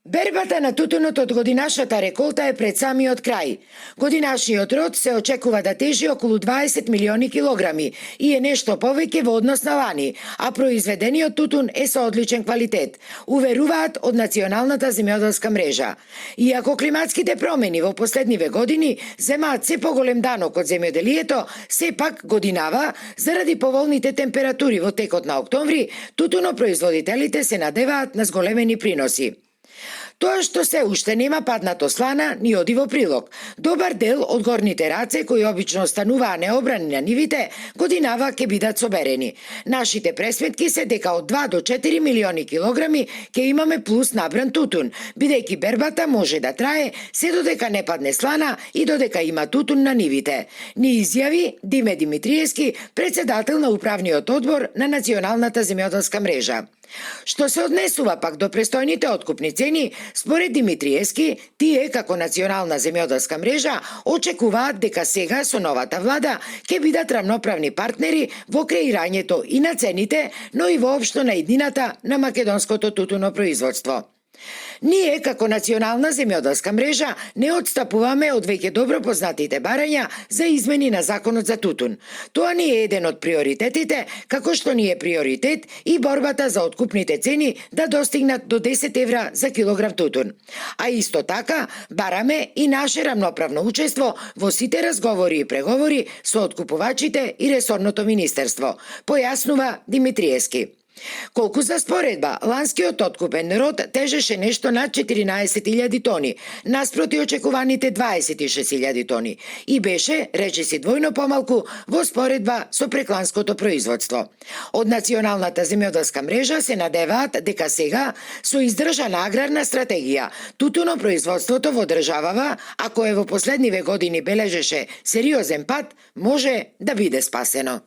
Бербата на тутунот од годинашната реколта е пред самиот крај. Годинашниот род се очекува да тежи околу 20 милиони килограми и е нешто повеќе во однос на лани, а произведениот тутун е со одличен квалитет, уверуваат од Националната земјоделска мрежа. Иако климатските промени во последниве години земаат се поголем данок од земјоделието, сепак годинава, заради поволните температури во текот на октомври, тутунопроизводителите се надеваат на зголемени приноси. Тоа што се уште нема паднато слана ни оди во прилог. Добар дел од горните раце кои обично остануваа необрани на нивите, годинава ќе бидат соберени. Нашите пресметки се дека од 2 до 4 милиони килограми ќе имаме плюс набран тутун, бидејќи бербата може да трае се додека не падне слана и додека има тутун на нивите. Ни изјави Диме Димитриевски, председател на управниот одбор на Националната земјоделска мрежа. Што се однесува пак до престојните откупни цени, според Димитриевски, тие како Национална земјоделска мрежа очекуваат дека сега со новата влада ќе бидат рамноправни партнери во креирањето и на цените, но и воопшто на иднината на македонското тутунопроизводство. Ние, како Национална земјоделска мрежа, не отстапуваме од веќе добро познатите барања за измени на законот за тутун. Тоа ни е еден од приоритетите, како што ни е приоритет и борбата за откупните цени да достигнат до 10 евра за килограм тутун. А исто така, бараме и наше рамноправно учество во сите разговори и преговори со откупувачите и ресорното министерство, појаснува Димитриевски. Колку за споредба, ланскиот откупен род тежеше нешто над 14.000 тони, наспроти очекуваните 26.000 тони, и беше, речиси, двојно помалку во споредба со прекланското производство. Од Националната земјоделска мрежа се надеваат дека сега, со издржана аграрна стратегија, тутунопроизводството во државава, ако е во последниве години бележеше сериозен пат, може да биде спасено.